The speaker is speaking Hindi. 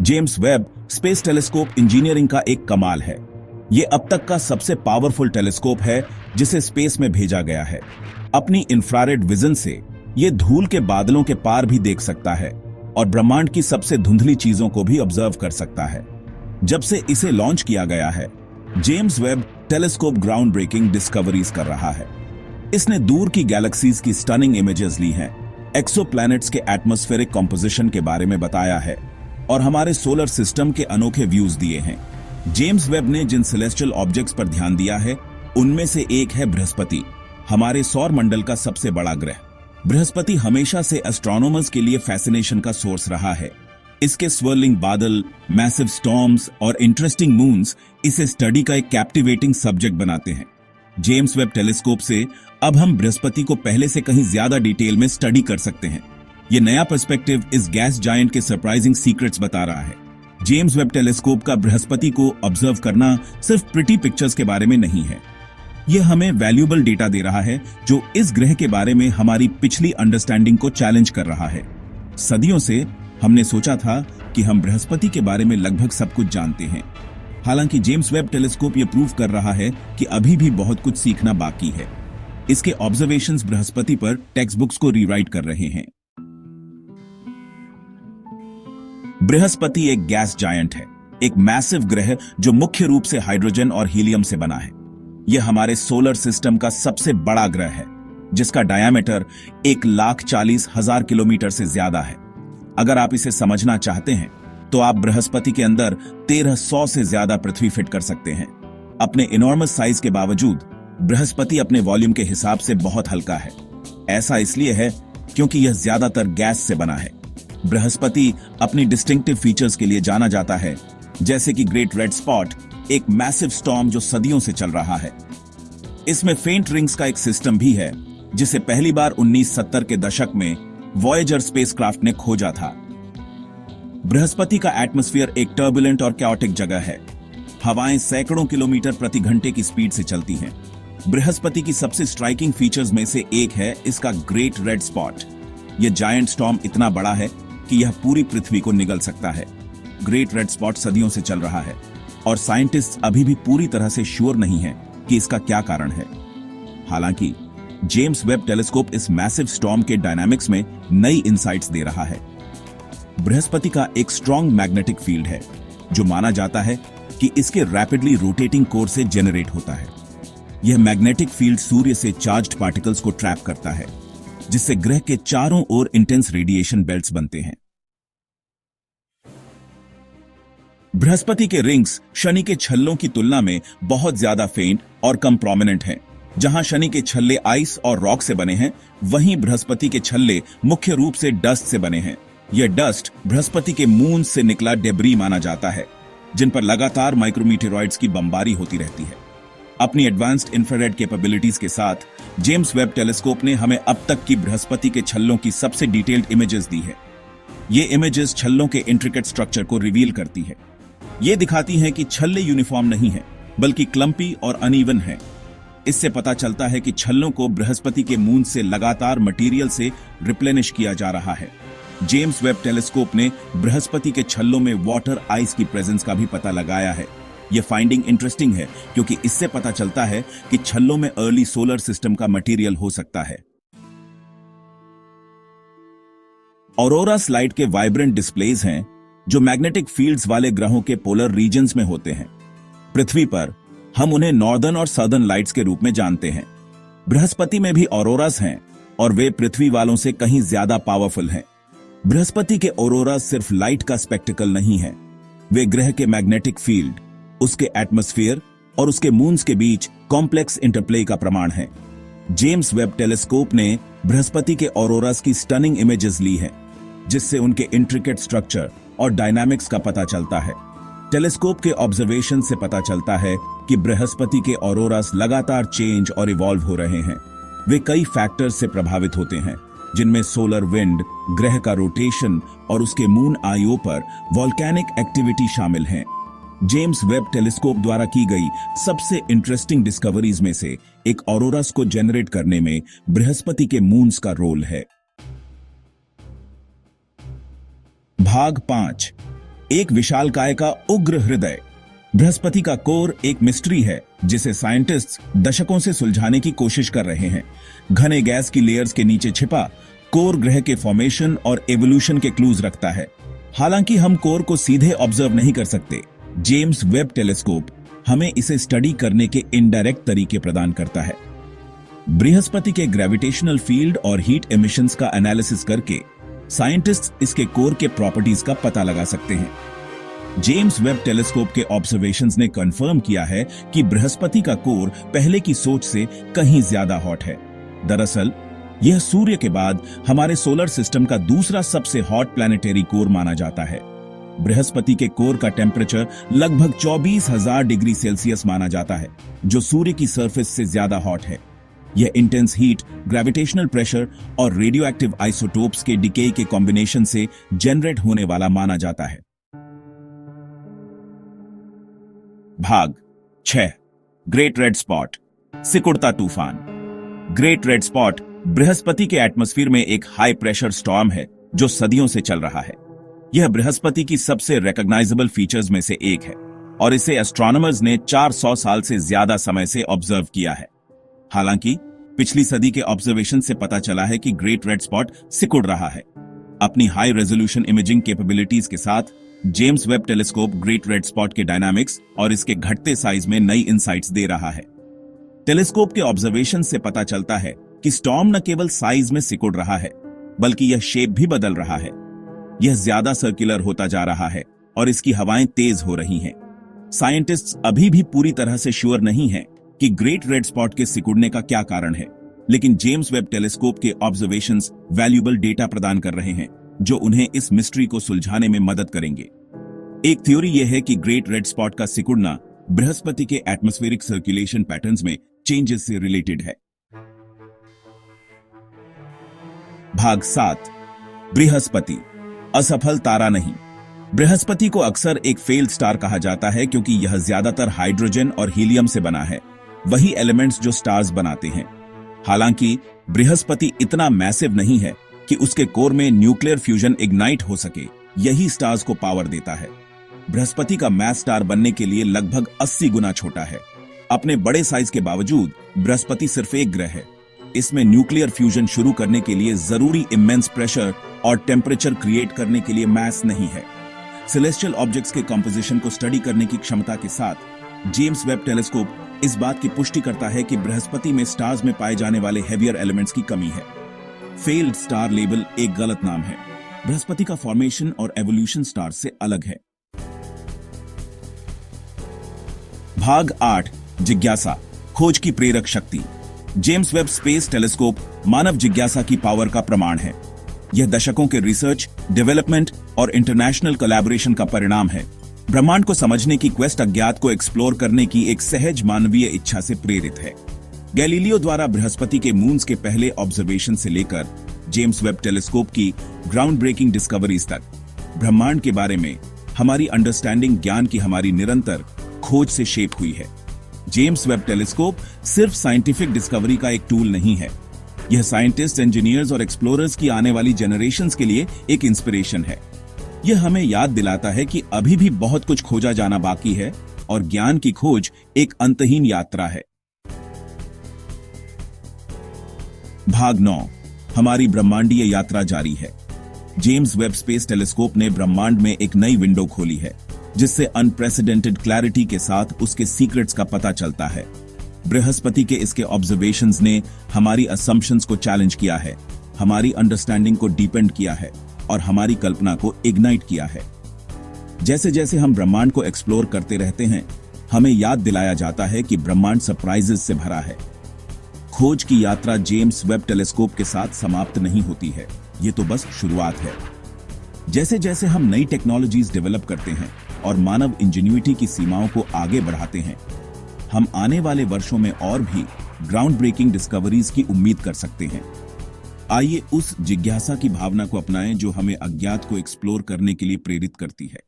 James Webb space telescope engineering का एक कमाल है। यह अब तक का सबसे पावरफुल टेलीस्कोप है जिसे स्पेस में भेजा गया है। अपनी इंफ्रारेड विजन से यह धूल के बादलों के पार भी देख सकता है और ब्रह्मांड की सबसे धुंधली चीजों को भी ऑब्जर्व कर सकता है। जब से इसे लॉन्च किया गया है, James Webb telescope groundbreaking discoveries कर रहा है। इसने दूर की गैलेक्सीज की स्टनिंग इमेजेस ली हैं, एक्सोप्लैनेट्स के एटमॉस्फेरिक कंपोजिशन के बारे में बताया है और हमारे सोलर सिस्टम के अनोखे व्यूज दिए हैं। जेम्स वेब ने जिन सेलेस्टियल ऑब्जेक्ट्स पर ध्यान दिया है, उनमें से एक है बृहस्पति, हमारे सौर मंडल का सबसे बड़ा ग्रह। बृहस्पति हमेशा से एस्ट्रोनॉमर्स के लिए फैसिनेशन का सोर्स रहा है। इसके स्वर्लिंग बादल, मैसिव स्टॉर्म्स और इंटरेस्टिंग मून्स इसे स्टडी का एक कैप्टिवेटिंग सब्जेक्ट बनाते हैं। जेम्स वेब टेलीस्कोप से अब हम बृहस्पति को पहले से कहीं ज्यादा डिटेल में स्टडी कर सकते हैं। यह नया पर्सपेक्टिव इस गैस जायंट के सरप्राइजिंग सीक्रेट्स बता रहा है। जेम्स वेब टेलीस्कोप का बृहस्पति को ऑब्जर्व करना सिर्फ प्रिटी पिक्चर्स के बारे में नहीं है, यह हमें वैल्यूएबल डेटा दे रहा है जो इस ग्रह के बारे में हमारी पिछली अंडरस्टैंडिंग को चैलेंज कर रहा है। सदियों से हमने सोचा था कि हम बृहस्पति के बारे में लगभग सब कुछ जानते हैं। हालांकि जेम्स वेब टेलीस्कोप यह प्रूव कर रहा है कि अभी भी बहुत कुछ सीखना बाकी है। इसके ऑब्जर्वेशंस बृहस्पति पर टेक्स्ट बुक्स को रीराइट कर रहे हैं। बृहस्पति एक गैस जायंट है, एक मैसिव ग्रह जो मुख्य रूप से हाइड्रोजन और हीलियम से बना है। यह हमारे सोलर सिस्टम का सबसे बड़ा ग्रह है, जिसका डायामीटर 1,40,000 किलोमीटर से ज्यादा है। अगर आप इसे समझना चाहते हैं तो आप बृहस्पति के अंदर 1300 से ज्यादा पृथ्वी फिट कर सकते हैं। अपने इनॉर्मस साइज के बावजूद बृहस्पति अपने वॉल्यूम के हिसाब से बहुत हल्का है। ऐसा इसलिए है क्योंकि यह ज्यादातर गैस से बना है। बृहस्पति अपनी डिस्टिंक्टिव फीचर्स के लिए जाना जाता है, जैसे कि ग्रेट रेड स्पॉट, एक मैसिव स्टॉर्म जो सदियों से चल रहा है। इसमें फेंट रिंग्स का एक सिस्टम भी है, जिसे पहली बार 1970 के दशक में वॉयेजर स्पेसक्राफ्ट ने खोजा था। बृहस्पति का एटमॉस्फेयर एक टर्बुलेंट और कैओटिक जगह है। हवाएं सैकड़ों किलोमीटर प्रति घंटे की स्पीड से चलती हैं। बृहस्पति की सबसे स्ट्राइकिंग फीचर्स में से एक है इसका ग्रेट रेड स्पॉट। यह जायंट स्टॉर्म इतना बड़ा है कि यह पूरी पृथ्वी को निगल सकता है। ग्रेट रेड स्पॉट सदियों से चल रहा है और साइंटिस्ट अभी भी पूरी तरह से श्योर नहीं है कि इसका क्या कारण है। हालांकि जेम्स वेब टेलीस्कोप इस मैसिव स्टॉर्म के डायनामिक्स में नई इनसाइट्स दे रहा है। बृहस्पति का एक स्ट्रॉन्ग मैग्नेटिक फील्ड है जो माना जाता है कि इसके रैपिडली रोटेटिंग कोर से जेनरेट होता है। यह मैग्नेटिक फील्ड सूर्य से चार्ज्ड पार्टिकल्स को ट्रैप करता है, जिससे ग्रह के चारों ओर इंटेंस रेडिएशन बेल्ट्स बनते हैं। बृहस्पति के रिंग्स शनि के छल्लों की तुलना में बहुत ज्यादा फेंट और कम प्रोमिनेंट हैं। जहां शनि के छल्ले आइस और रॉक से बने हैं, वहीं बृहस्पति के छल्ले मुख्य रूप से डस्ट से बने हैं। यह डस्ट बृहस्पति के मून से निकला डेब्री माना जाता है, जिन पर लगातार माइक्रोमीटेरॉइड्स की बमबारी होती रहती है। अपनी एडवांस्ड इंफ्रारेड कैपेबिलिटीज के साथ जेम्स वेब टेलीस्कोप ने हमें अब तक की बृहस्पति के छल्लों की सबसे डिटेल्ड इमेजेस दी है। ये इमेजेस छल्लों के इंट्रिकेट स्ट्रक्चर को रिवील करती है। ये दिखाती हैं कि छल्ले यूनिफॉर्म नहीं हैं, बल्कि क्लम्पी और अनइवन हैं। इससे पता चलता है कि छल्लों को बृहस्पति के मून से लगातार मटेरियल से रिप्लेनिश किया जा रहा है। जेम्स वेब टेलीस्कोप ने बृहस्पति के छल्लों में वाटर आइस की प्रेजेंस का भी पता लगाया है। यह फाइंडिंग इंटरेस्टिंग है क्योंकि इससे पता चलता है कि छल्लों में अर्ली सोलर सिस्टम का मटेरियल हो सकता है। ऑरोरा स्लाइट के वाइब्रेंट डिस्प्लेज हैं जो मैग्नेटिक फील्ड्स वाले ग्रहों के पोलर रीजन्स में होते हैं। पृथ्वी पर हम उन्हें नॉर्दर्न और सदर्न लाइट्स के रूप में जानते हैं। बृहस्पति में भी ऑरोरास हैं और वे पृथ्वी वालों से कहीं ज्यादा पावरफुल हैं। बृहस्पति के ऑरोरा सिर्फ लाइट का स्पेक्टिकल नहीं है, वे ग्रह के मैग्नेटिक फील्ड, उसके एटमॉस्फेयर और उसके मून्स के बीच कॉम्प्लेक्स इंटरप्ले का प्रमाण है। जेम्स वेब टेलीस्कोप ने बृहस्पति के ऑरोरास की स्टनिंग इमेजेस ली हैं, जिससे उनके इंट्रिकेट स्ट्रक्चर और डायनामिक्स का पता चलता है। टेलीस्कोप के ऑब्जर्वेशन से पता चलता है कि बृहस्पति के ऑरोरास लगातार चेंज और इवॉल्व हो रहे हैं। वे कई फैक्टर्स से प्रभावित होते हैं, जिनमें सोलर विंड, ग्रह का रोटेशन और उसके मून आईओ पर वॉल्केनिक एक्टिविटी शामिल हैं। जेम्स वेब टेलीस्कोप द्वारा की गई सबसे इंटरेस्टिंग डिस्कवरीज में से एक ऑरोरास को जनरेट करने में बृहस्पति के मून्स का रोल है। भाग 5। एक विशालकाय का उग्र हृदय। बृहस्पति का कोर एक मिस्ट्री है जिसे साइंटिस्ट्स दशकों से सुलझाने की कोशिश कर रहे हैं। घने गैस की लेयर्स के नीचे छिपा कोर ग्रह के फॉर्मेशन और एवोल्यूशन के क्लूज रखता है। हालांकि हम कोर को सीधे ऑब्जर्व नहीं कर सकते, जेम्स वेब टेलीस्कोप हमें इसे स्टडी करने के इनडायरेक्ट तरीके प्रदान करता है। बृहस्पति के ग्रेविटेशनल फील्ड और हीट एमिशंस का एनालिसिस करके साइंटिस्ट्स इसके कोर के प्रॉपर्टीज का पता लगा सकते हैं। जेम्स वेब टेलीस्कोप के ऑब्जर्वेशंस ने कंफर्म किया है कि बृहस्पति का कोर पहले की सोच से कहीं ज्यादा हॉट है। दरअसल यह सूर्य के बाद हमारे सोलर सिस्टम का दूसरा सबसे हॉट प्लैनेटरी कोर माना जाता है। बृहस्पति के कोर का टेम्परेचर लगभग 24,000 डिग्री सेल्सियस माना जाता है, जो सूर्य की सरफेस से ज्यादा हॉट है। यह इंटेंस हीट, ग्रेविटेशनल प्रेशर और रेडियोएक्टिव आइसोटोप्स के डिके के कॉम्बिनेशन से जनरेट होने वाला माना जाता है। भाग 6। ग्रेट रेड स्पॉट, सिकुड़ता तूफान। ग्रेट रेड स्पॉट बृहस्पति के एटमॉस्फेयर में एक हाई प्रेशर स्टॉर्म है जो सदियों से चल रहा है। यह बृहस्पति की सबसे रिकॉग्नाइजेबल फीचर्स में से एक है और इसे एस्ट्रोनॉमर्स ने 400 साल से ज्यादा समय से ऑब्जर्व किया है। हालांकि पिछली सदी के ऑब्जर्वेशन से पता चला है कि ग्रेट रेड स्पॉट सिकुड़ रहा है। अपनी हाई रेजोल्यूशन इमेजिंग कैपेबिलिटीज के साथ James Webb telescope great red spot के डायनामिक्स और इसके घटते साइज में नई इंसाइट्स दे रहा है। टेलीस्कोप के ऑब्जर्वेशन से पता चलता है कि स्टॉर्म न केवल साइज में सिकुड़ रहा है, बल्कि यह शेप भी बदल रहा है। यह ज्यादा सर्कुलर होता जा रहा है और इसकी हवाएं तेज हो रही हैं। साइंटिस्ट्स अभी भी पूरी तरह से श्योर नहीं हैं कि ग्रेट रेड स्पॉट के सिकुड़ने का क्या कारण है, लेकिन जेम्स वेब टेलीस्कोप के ऑब्जर्वेशंस वैल्यूएबल डेटा प्रदान कर रहे हैं जो उन्हें इस मिस्ट्री को सुलझाने में मदद करेंगे। एक थ्योरी यह है कि ग्रेट रेड स्पॉट का सिकुड़ना बृहस्पति के एटमॉस्फेरिक सर्कुलेशन पैटर्न्स में चेंजेस से रिलेटेड है। भाग 7। बृहस्पति असफल तारा नहीं। बृहस्पति को अक्सर एक फेल्ड स्टार कहा जाता है क्योंकि यह ज्यादातर हाइड्रोजन और हीलियम से बना है, वही एलिमेंट्स जो स्टार्स बनाते हैं। हालांकि बृहस्पति इतना मैसिव नहीं है कि उसके कोर में न्यूक्लियर फ्यूजन इग्नाइट हो सके, यही स्टार्स को पावर देता है। बृहस्पति का मैस स्टार बनने के लिए लगभग 80 गुना छोटा है। अपने बड़े साइज के बावजूद बृहस्पति सिर्फ एक ग्रह है। इसमें न्यूक्लियर फ्यूजन शुरू करने के लिए जरूरी इमेंस प्रेशर और टेम्परेचर क्रिएट करने के लिए मैस नहीं है। सेलेस्टियल ऑब्जेक्ट्स के कंपोजिशन को स्टडी करने की क्षमता के साथ जेम्स वेब टेलीस्कोप इस बात की पुष्टि करता है कि बृहस्पति में स्टार्स में पाए जाने वाले हेवियर एलिमेंट्स की कमी है। फेल्ड स्टार लेबल एक गलत नाम है। बृहस्पति का फॉर्मेशन और एवोल्यूशन स्टार से अलग है। भाग 8। जिज्ञासा, खोज की प्रेरक शक्ति। जेम्स वेब स्पेस टेलीस्कोप मानव जिज्ञासा की पावर का प्रमाण है। यह दशकों के रिसर्च, डेवलपमेंट और इंटरनेशनल कोलैबोरेशन का परिणाम है। ब्रह्मांड को समझने की क्वेस्ट अज्ञात को एक्सप्लोर करने की एक सहज मानवीय इच्छा से प्रेरित है। गैलीलियो द्वारा बृहस्पति के मून्स के पहले ऑब्जर्वेशन से लेकर जेम्स वेब टेलीस्कोप की ग्राउंड ब्रेकिंग डिस्कवरीज तक ब्रह्मांड के बारे में हमारी अंडरस्टैंडिंग ज्ञान की हमारी निरंतर खोज से शेप हुई है। जेम्स वेब टेलीस्कोप सिर्फ साइंटिफिक डिस्कवरी का एक टूल नहीं है, यह साइंटिस्ट, इंजीनियर्स और एक्सप्लोरर्स की आने वाली जनरेशंस के लिए एक इंस्पिरेशन है। यह हमें याद दिलाता है कि अभी भी बहुत कुछ खोजा जाना बाकी है और ज्ञान की खोज एक अंतहीन यात्रा है। भाग 9। हमारी ब्रह्मांडीय यात्रा जारी है। जेम्स वेब स्पेस टेलीस्कोप ने ब्रह्मांड में एक नई विंडो खोली है, जिससे अनप्रेसिडेंटेड क्लैरिटी के साथ उसके सीक्रेट्स का पता चलता है। बृहस्पति के इसके ऑब्जर्वेशंस ने हमारी असम्पशंस को चैलेंज किया है, हमारी अंडरस्टैंडिंग को डीपेंड किया है और हमारी कल्पना को इग्नाइट किया है। जैसे जैसे हम ब्रह्मांड को एक्सप्लोर करते रहते हैं, हमें याद दिलाया जाता है कि ब्रह्मांड सरप्राइजेस से भरा है। खोज की यात्रा जेम्स वेब टेलीस्कोप के साथ समाप्त नहीं होती है, ये तो बस शुरुआत है। जैसे जैसे हम नई टेक्नोलॉजीज डेवलप करते हैं और मानव इंजेन्युइटी की सीमाओं को आगे बढ़ाते हैं, हम आने वाले वर्षों में और भी ग्राउंड ब्रेकिंग डिस्कवरीज की उम्मीद कर सकते हैं। आइए उस जिज्ञासा की भावना को अपनाएं जो हमें अज्ञात को एक्सप्लोर करने के लिए प्रेरित करती है।